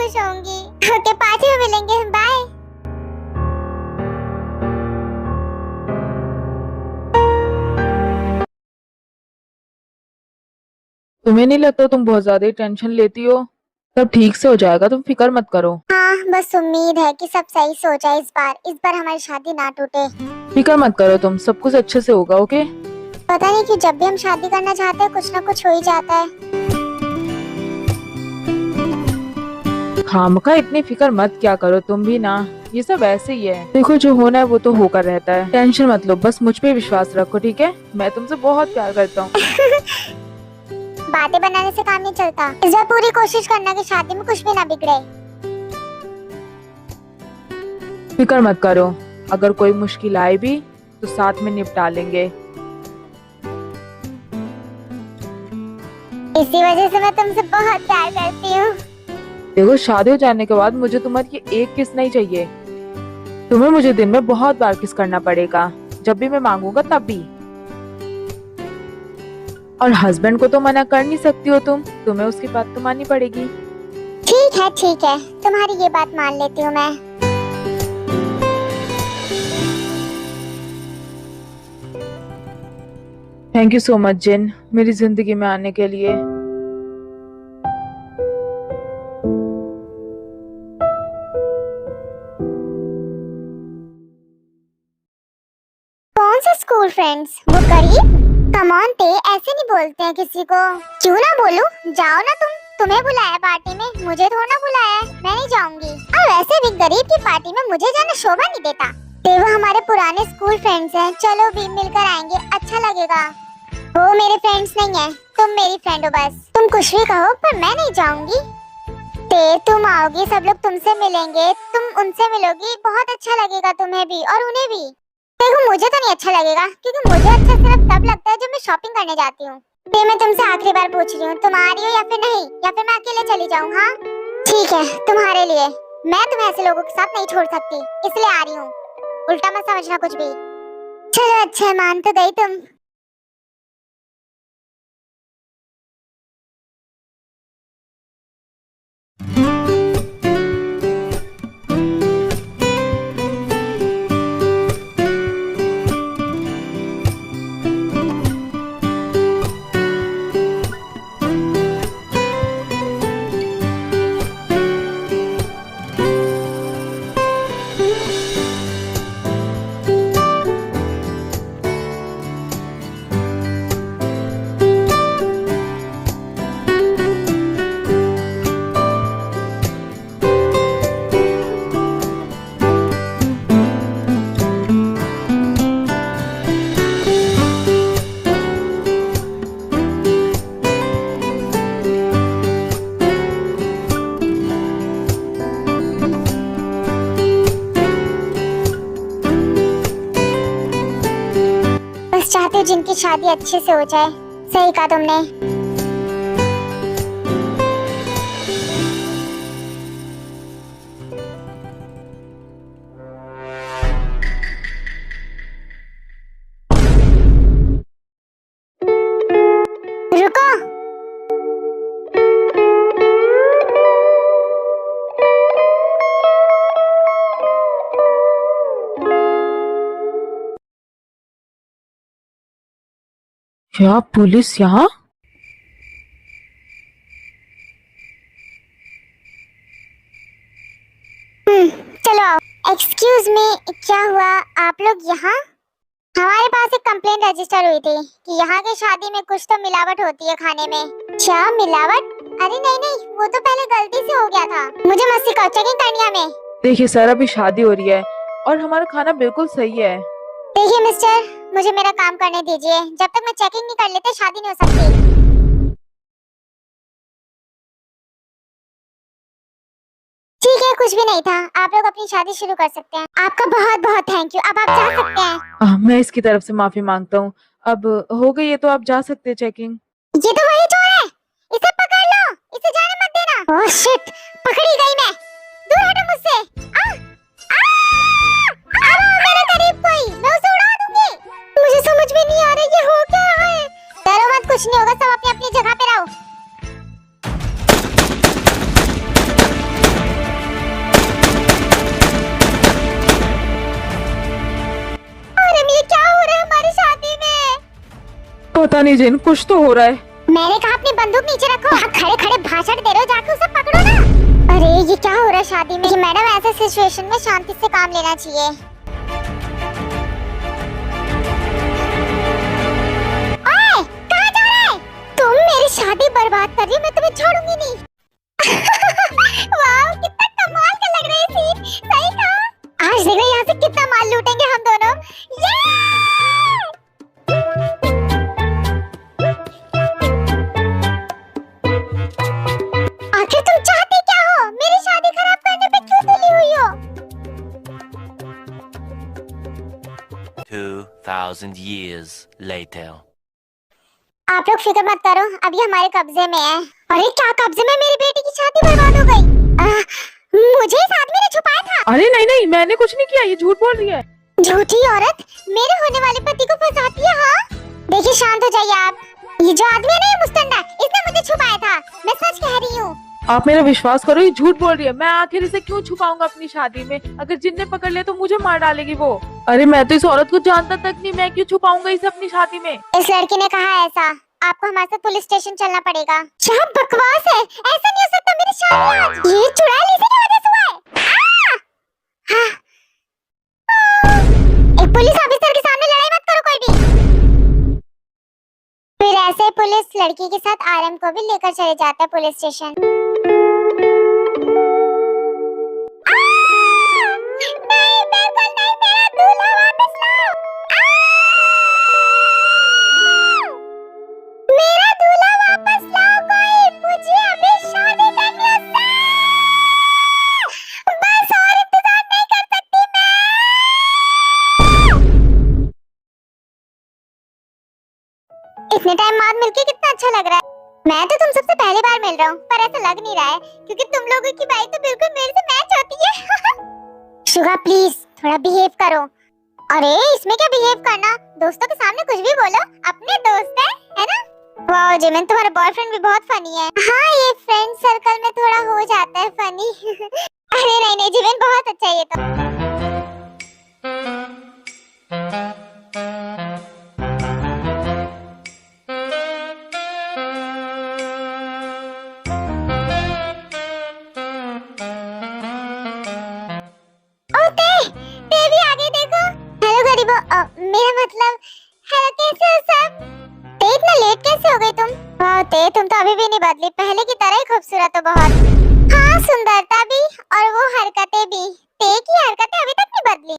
खुश होंगी। Okay, party में मिलेंगे, बाय। तुम्हें नहीं लगता तुम बहुत ज्यादा ही टेंशन लेती हो? सब ठीक से हो जाएगा, तुम फिक्र मत करो। हाँ, बस उम्मीद है कि सब सही से हो जाए इस बार हमारी शादी ना टूटे। फिक्र मत करो तुम, सब कुछ अच्छे से होगा। ओके। पता नहीं क्यों जब भी हम शादी करना चाहते हैं कुछ ना कुछ हो ही जाता है। खामखा इतनी फिक्र मत क्या करो तुम भी ना। ये सब ऐसे ही है, देखो जो होना है वो तो होकर रहता है। टेंशन मत लो, बस मुझ पे विश्वास रखो, ठीक है? मैं तुमसे बहुत प्यार करता हूँ। बातें बनाने से काम नहीं चलता। इस बार पूरी कोशिश करना कि शादी में कुछ भी ना बिगड़े। फिक्र मत करो, अगर कोई मुश्किल आए भी तो साथ में निपटा लेंगे। इसी वजह से मैं तुमसे बहुत प्यार करती हूँ। देखो शादी हो जाने के बाद मुझे तुम्हारी ये एक किस नहीं चाहिए। तुम्हें मुझे दिन में बहुत बार किस करना पड़ेगा, जब भी मैं मांगूंगा तब भी। और हस्बैंड को तो मना कर नहीं सकती हो तुम, तुम्हें उसकी बात तो माननी पड़ेगी। ठीक है, तुम्हारी ये बात मान लेती हूँ मैं। थैंक यू सो मच जिन, मेरी जिंदगी में आने के लिए। कौन से स्कूल फ्रेंड्स? वो करीब? कम ऑन ते, ऐसे नहीं बोलते हैं किसी को। क्यों ना बोलूं? जाओ ना तुम। तुम्हें बुलाया पार्टी में, मुझे थोड़ा ना बुलाया है। मैं नहीं जाऊंगी। और वैसे भी गरीब की पार्टी में मुझे जाना शोभा नहीं देता। ते वो हमारे पुराने स्कूल फ्रेंड्स हैं, चलो भी मिलकर आएंगे, अच्छा लगेगा। वो मेरे फ्रेंड्स नहीं है, तुम मेरी फ्रेंड हो बस। तुम कुछ भी कहो पर मैं नहीं जाऊंगी। ते तुम आओगी, सब लोग तुमसे मिलेंगे, तुम उनसे मिलोगी, बहुत अच्छा लगेगा तुम्हें भी और उन्हें भी। देखो मुझे तो नहीं अच्छा लगेगा, क्योंकि मुझे अच्छा सिर्फ तब लगता है जब मैं शॉपिंग करने जाती हूँ। ते मैं तुमसे आखिरी बार पूछ रही हूँ, तुम आ रही हो या फिर नहीं, या फिर मैं अकेले चली जाऊँ? हाँ ठीक है, तुम्हारे लिए। मैं तुम्हें ऐसे लोगों के साथ नहीं छोड़ सकती, इसलिए आ रही हूँ। उल्टा मत समझना कुछ भी। चलो अच्छा, मान तो गई तुम। बस चाहती हूँ जिनकी शादी अच्छे से हो जाए। सही कहा तुमने। रुको। क्या पुलिस यहाँ? चलो आओ। एक्सक्यूज मी, क्या हुआ? आप लोग यहाँ? हमारे पास एक कंप्लेंट रजिस्टर हुई थी कि यहाँ की शादी में कुछ तो मिलावट होती है खाने में। क्या मिलावट? अरे नहीं नहीं, वो तो पहले गलती से हो गया था। मुझे मत सिखाओ, चेकिंग करनी है हमें। देखिए सर, अभी शादी हो रही है और हमारा खाना बिल्कुल सही है। देखिए मिस्टर, मुझे मेरा काम करने दीजिए। जब तक मैं चेकिंग नहीं कर लेते शादी नहीं हो सकती। ठीक है, कुछ भी नहीं था। आप लोग अपनी शादी शुरू कर सकते हैं। आपका बहुत बहुत थैंक यू। अब आप जा सकते हैं। मैं इसकी तरफ से माफी मांगता हूँ। अब हो गई है तो आप जा सकते हैं चेकिंग। ये तो वही चोर है, इसे पकड़ लो। इसे जाने मत देना। ओह शिट, पकड़ी गई मैं। दूर हटो मुझसे। आ, आ, आ, मेरे करीब कोई, मैं उसे उड़ा दूंगी। मुझे समझ में नहीं आ रहा ये हो क्या रहा है। डरो मत, कुछ नहीं होगा, सब अपनी अपनी जगह पे रहो। पता नहीं जिन, कुछ तो हो रहा है। मैंने कहा अपनी बंदूक नीचे रखो। खड़े खड़े भाषण दे रहे हो, जाके उसे पकड़ो ना। अरे ये क्या हो रहा है शादी में? मैडम ऐसे सिचुएशन में शांति से काम लेना चाहिए। ओए, कहाँ जा रहा है? तुम मेरी शादी बर्बाद कर रही हो, मैं तुम्हें छोड़ूंगी नहीं। वाह, कितना कमाल का लग रहा है सीन। सही कहा। आज देखो यहाँ से कितना माल लूटेंगे हम दोनों। आखिर तुम चाहते क्या हो? मेरी शादी खराब करने पे क्यों तुली हुई हो? 2,000 years later. आप लोग फिक्र मत करो, अभी हमारे कब्जे में है। अरे क्या कब्जे में? मेरी बेटी की शादी बर्बाद हो गई। मुझे इस आदमी ने छुपाया था। अरे नहीं नहीं, मैंने कुछ नहीं किया, ये झूठ बोल रही है। झूठी औरत मेरे होने वाले पति को फंसाती है। हाँ देखिए, शांत हो जाइए आप। ये जो आदमी है ना, ये मुस्तंडा, इसने मुझे छुपाया था। मैं सच कह रही हूँ। आप मेरा विश्वास करो, ये झूठ बोल रही है। मैं आखिर इसे क्यों छुपाऊंगा अपनी शादी में? अगर जिनने पकड़ लिया तो मुझे मार डालेगी वो। अरे मैं तो इस औरत को जानता तक नहीं, मैं क्यों छुपाऊंगा इसे अपनी शादी में? इस लड़की ने कहा ऐसा। आपको हमारे साथ पुलिस स्टेशन चलना पड़ेगा। क्या बकवास है, ऐसा नहीं हो सकता। मेरी शादी आज ये चुड़ैल इसी की वजह से हुआ है। हाँ। एक पुलिस ऑफिसर के सामने लड़ाई मत करो कोई भी। फिर ऐसे पुलिस लड़की के साथ आरएम को भी लेकर चले जाते हैं पुलिस स्टेशन। नहीं, बिल्कुल नहीं, मेरा दूल्हा वापस लाओ। मेरा दूल्हा वापस लाओ कोई, मुझे अभी शादी करनी है। बस और इंतजार नहीं कर सकती मैं। इतने टाइम बाद मिलके कितना अच्छा लग रहा है। मैं तो तुम सबसे पहली बार मिल रहा हूँ, पर ऐसा लग नहीं रहा है क्योंकि तुम लोगों की वाइब तो बिल्कुल मेरे से मैच होती है। शुगा प्लीज थोड़ा बिहेव करो। अरे इसमें क्या बिहेव करना, दोस्तों के सामने कुछ भी बोलो, अपने दोस्त है ना? वाह जिमिन, तुम्हारा बॉयफ्रेंड भी बहुत फनी है। हाँ, ये फ्रेंड सर्कल में थोड़ा हो जाता है फनी। अरे नहीं नहीं जिमिन, बहुत अच्छा है ये तो। मेरा मतलब हेलो, कैसे हो सब? ते इतना लेट कैसे हो गई तुम? वाह ते, तुम तो अभी भी नहीं बदली, पहले की तरह ही खूबसूरत हो बहुत। हाँ, सुंदरता भी और वो हरकतें भी। ते की हरकतें अभी तक नहीं बदली।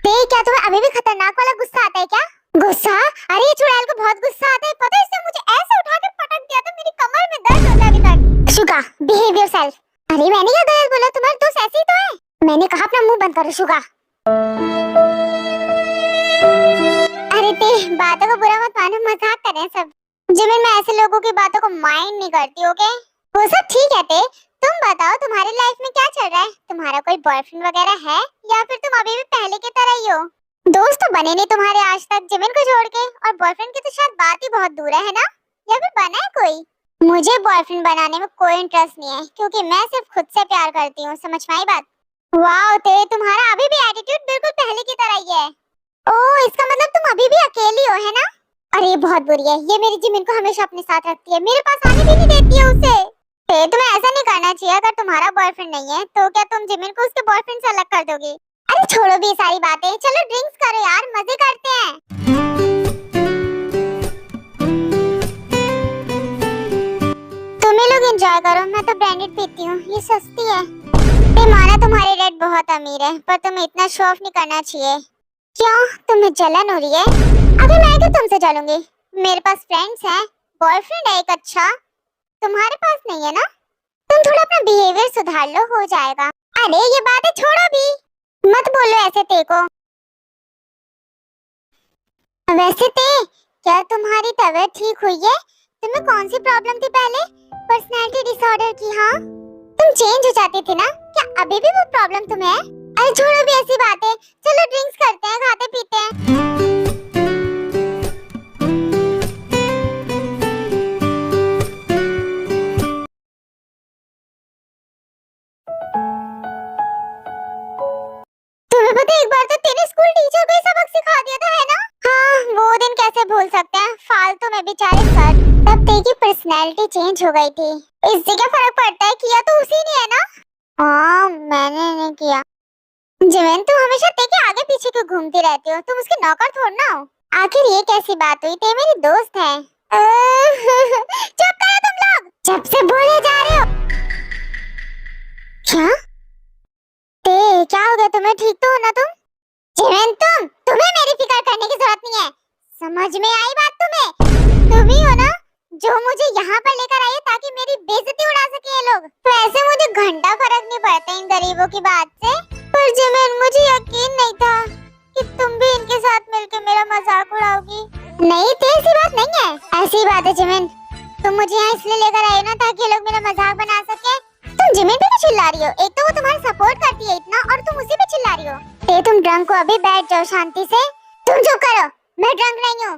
ते, क्या तुम्हें अभी भी खतरनाक वाला गुस्सा आता है क्या? गुस्सा? अरे ये चुड़ैल को बहुत गुस्सा आता है, पता है? इसने मुझे ऐसे उठा के पटक दिया था, मेरी कमर में दर्द होता है अभी तक। Suga behave yourself. अरे मैंने क्या गलत बोला? तुम्हारे दोस्त ऐसे ही तो है। मैंने कहा अपना मुंह बंद करो शुगा। अरे ते, बातों को बुरा मत मानो, मजाक कर रहे हैं सब। जिमिन, मैं ऐसे लोगों की बातों को माइंड नहीं करती, ओके? वो सब ठीक है ते, तुम बताओ तुम्हारी लाइफ में क्या चल रहा है? तुम्हारा कोई बॉयफ्रेंड वगैरह है या फिर तुम अभी भी पहले की तरह ही हो? दोस्त तो बने नहीं तुम्हारे आज तक जिमिन को छोड़ के, और बॉयफ्रेंड की तो शायद बात ही बहुत दूर है ना? या फिर बना है कोई? मुझे बॉयफ्रेंड बनाने में कोई इंटरेस्ट नहीं है क्योंकि मैं सिर्फ खुद से प्यार करती हूँ, समझ में आई बात? वाओ ते, तुम्हारा अभी भी एटीट्यूड बिल्कुल पहले की तरह ही है। ओह, इसका मतलब तुम अभी भी अकेली हो, है ना? अरे बहुत बुरी है ये, मेरी जिमिन को हमेशा अपने साथ रखती है, मेरे पास आने भी नहीं देती है उसे। ते, तुम्हें ऐसा नहीं करना चाहिए। अगर तुम्हारा बॉयफ्रेंड नहीं है तो क्या तुम जिमिन को उसके बॉयफ्रेंड से अलग कर दोगी? अरे छोड़ो भी सारी बातें, चलो ड्रिंक्स करो यार, मजे करते हैं। तुम्हें लोग एंजॉय करो, मैं तो ब्रांडेड पीती हूँ, ये सस्ती है। माना तुम्हारी डैड बहुत अमीर है, पर तुम्हें इतना शो ऑफ नहीं करना चाहिए। क्यों, तुम्हें जलन हो रही है? अभी मैं क्यों तुमसे जलूंगी? मेरे पास फ्रेंड्स हैं, बॉयफ्रेंड है एक अच्छा। तुम्हारे पास नहीं है ना? तुम थोड़ा अपना बिहेवियर सुधार लो, हो जाएगा। अरे ये बातें छोड़ो भी, मत बोलो ऐसे ते को। वैसे ते, क्या तुम्हारी तबीयत ठीक हुई है? तुम्हें कौन सी प्रॉब्लम थी पहले? पर्सनैलिटी डिसऑर्डर की? हाँ, तुम चेंज हो जाती थी ना, क्या अभी भी वो प्रॉब्लम तुम्हें है? अरे छोड़ो भी ऐसी बातें, चलो ड्रिंक्स करते हैं, खाते पीते हैं। तुम्हें पता है एक बार तो तेरे स्कूल टीचर को सबक सिखा दिया था, है ना? भूल सकते हैं, फालतू में बेचारे सर। तब तेरी पर्सनैलिटी चेंज हो गई थी। इससे क्या फर्क पड़ता है, किया तो उसी ने है ना। हाँ मैंने नहीं किया। जिमिन तुम हमेशा ते के आगे पीछे क्यों घूमती रहती हो, तुम उसके नौकर थोड़ी ना हो। आखिर ये कैसी बात हुई, ते मेरी दोस्त है। चुप करो तुम लोग, जब से बोले जा रहे हो। क्या ते, क्या हो गया तुम्हें, ठीक तो हो ना तुम। जिमिन तुम्हें मेरी फिक्र करने की जरूरत नहीं है, समझ में आई बात तुम्हें। तुम ही हो ना जो मुझे यहाँ पर लेकर आई है ताकि मेरी बेइज्जती उड़ा सके ये लोग। वैसे मुझे घंटा फर्क नहीं पड़ता इन गरीबों की बात से, पर जिमिन मुझे यकीन नहीं था कि तुम भी इनके साथ मिलकर मेरा मजाक उड़ाओगी। नहीं तो ऐसी बात नहीं है, ऐसी बात है जिमिन। तुम मुझे यहाँ इसलिए लेकर आए ना ताकि ये लोग मेरा मजाक बना सके। तुम जिमिन पे क्यों चिल्ला रही हो, एक तो वो तुम्हारा सपोर्ट करती है इतना और तुम उसी पे चिल्ला रही हो। ते तुम ड्रंक हो, अभी बैठ जाओ शांति से। तुम चुप करो, मैं ड्रंक नहीं हूँ,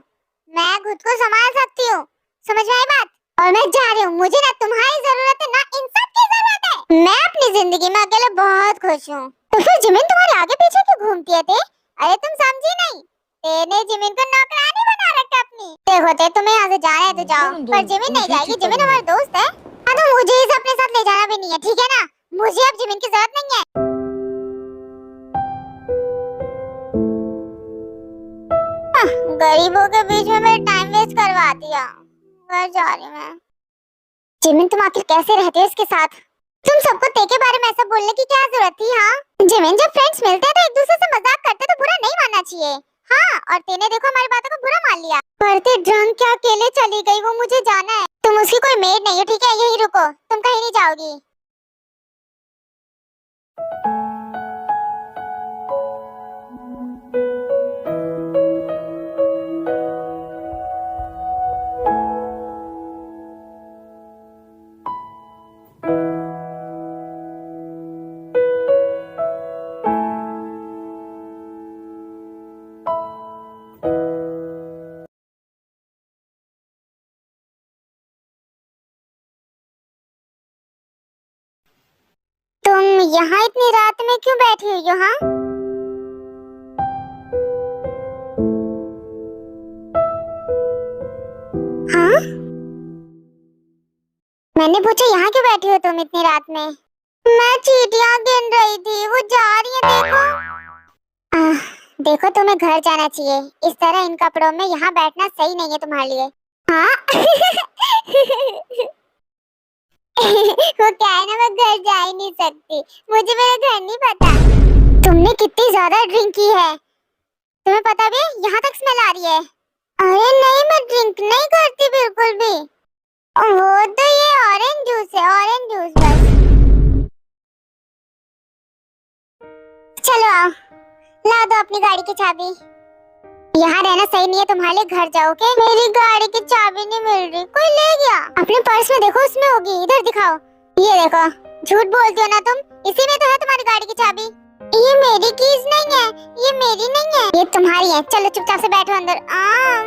मैं खुद को संभाल सकती हूँ, समझ में आई बात। और मैं जा रही हूँ, मुझे ना तुम्हारी जरूरत है ना इन सब की जरूरत है। मैं अपनी जिंदगी में अकेले बहुत खुश हूँ। तो फिर जिमिन तुम्हारे आगे पीछे क्यों घूमती है ते? अरे तुम समझी नहीं, तेने जिमिन को नौकरानी बना रखा अपनी। देखो ते, तुम्हें यहाँ से जाना है तो जाओ, पर जिमिन नहीं जाएगी, जिमिन हमारी दोस्त है। हाँ तो मुझे इसे अपने साथ ले जाना भी नहीं है, ठीक है ना। मुझे अब जिमिन की जरूरत नहीं है। गरीबों के बीच में मेरा टाइम वेस्ट करवा दिया। घर जा रही हूँ मैं। जिमिन तुम आखिर कैसे रहते हो इसके साथ? तुम सबको ते के बारे में ऐसा बोलने की क्या जरूरत थी? हाँ जिमिन, जब फ्रेंड्स मिलते हैं तो एक दूसरे से मजाक करते तो बुरा नहीं मानना चाहिए। हाँ, और तेने देखो हमारी बातों को बुरा मान लिया। पर ते ड्रंक क्या अकेले चली गई, वो मुझे जाना है। तुम उसकी कोई मेड नहीं हो, ठीक है, यही रुको, तुम कहीं नहीं जाओगी। तुम यहाँ इतनी रात में क्यों बैठी हुई हो? हाँ हाँ, मैंने पूछा यहाँ क्यों बैठी हो तुम इतनी रात में? मैं चींटियां गिन रही थी, वो जा रही है, देखो। देखो तुम्हें घर जाना चाहिए, इस तरह इन कपड़ों में यहाँ बैठना सही नहीं है तुम्हारे लिए। हाँ वो क्या है ना, मैं घर जा ही नहीं सकती, मुझे मेरा घर नहीं पता। तुमने कितनी ज्यादा ड्रिंक की है, तुम्हें पता भी? यहाँ तक स्मेल आ रही है। अरे नहीं, मैं ड्रिंक नहीं करती बिल्कुल भी। वो तो ये ऑरेंज जूस है, ऑरेंज जूस बस। चलो आओ, ला दो अपनी गाड़ी की चाबी। यहाँ रहना सही नहीं है तुम्हारे लिए, घर जाओ के। मेरी गाड़ी की चाबी नहीं मिल रही, कोई ले गया। अपने पर्स में देखो, उसमें होगी, इधर दिखाओ। ये देखो, झूठ बोलती हो ना तुम, इसी में तो है तुम्हारी गाड़ी की चाबी। ये मेरी कीज नहीं है, ये मेरी नहीं है, ये तुम्हारी है। चलो चुपचाप से बैठो अंदर।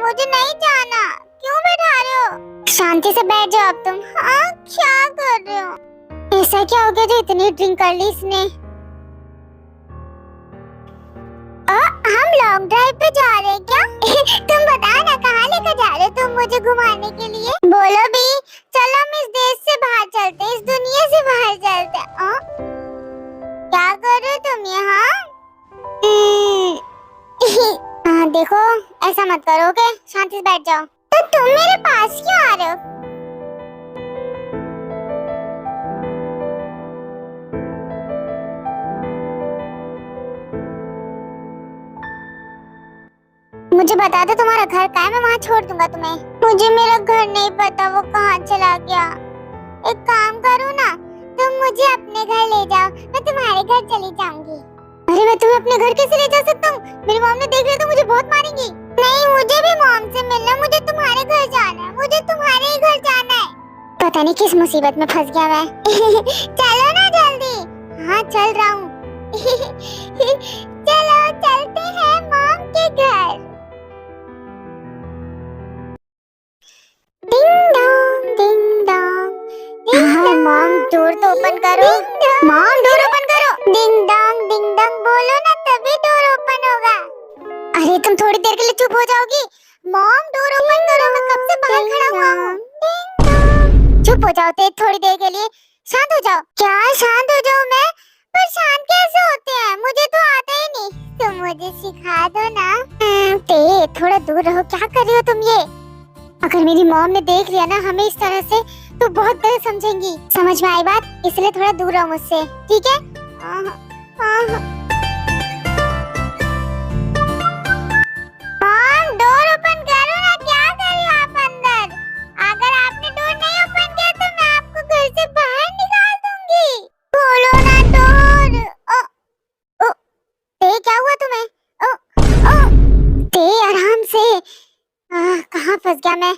मुझे नहीं जाना, क्यों बैठा रहे हो? शांति से बैठ जाओ अब तुम। क्या कर रहे हो? ऐसा क्या हो गया जो इतनी ड्रिंक कर ली इसने? हम लॉन्ग ड्राइव पे जा रहे हैं क्या? तुम बताओ ना, कहाँ लेकर जा रहे हो तुम मुझे घुमाने के लिए? बोलो भी, चलो हम इस देश से बाहर चलते, इस दुनिया से बाहर चलते। क्या कर रहे हो तुम यहाँ? देखो ऐसा मत करो, ओके? शांति से बैठ जाओ। तो तुम मेरे पास क्यों आ रहे हो? मुझे बता दो तुम्हारा घर कहाँ है, मैं वहाँ छोड़ दूंगा तुम्हें। मुझे मेरा घर नहीं पता, वो कहाँ चला गया। एक काम करो ना, तुम मुझे अपने घर ले जाओ, मैं तुम्हारे घर चली जाऊंगी। अरे मैं तुम्हें अपने घर कैसे ले जा सकता हूँ? मेरी मॉम ने देख लिया तो मुझे बहुत मारेंगी। नहीं, मुझे भी मॉम से मिलना, मुझे तुम्हारे घर जाना है, मुझे तुम्हारे ही घर जाना है। पता नहीं किस मुसीबत में फंस गया मैं। चलो ना जल्दी। हाँ चल रहा हूँ। चलो चलते हैं मॉम के घर। Ding dong ding dong. हाँ मॉम, डोर तो ओपन करो। मॉम डोर ओपन करो। डिंग डोंग बोलो ना, तभी डोर ओपन होगा। अरे तुम थोड़ी देर के लिए चुप हो जाओगी? मॉम डोर ओपन करो, मैं कब से बाहर खड़ा हुआ हूँ। चुप हो जाओ ते थोड़ी देर के लिए, शांत हो जाओ। क्या शांत हो जाओ मैं? पर शांत कैसे होते हैं, मुझे तो आता ही नहीं। तुम मुझे सिखा दो ना। ते थोड़ा दूर रहो, क्या कर रही हो तुम ये? अगर मेरी मॉम ने देख लिया ना हमें इस तरह से तो बहुत गलत समझेंगी। समझ में आई बात? इसलिए थोड़ा दूर रहो मुझसे, ठीक है? मॉम डोर ओपन करो ना, क्या कर रही हो आप अंदर? अगर आपने डोर नहीं ओपन किया तो मैं आपको घर से बाहर निकाल दूंगी। खोलो ना डोर। ओ, ते क्या हुआ तुम्हें? ओ, ते आराम से। कहाँ फंस गया मैं?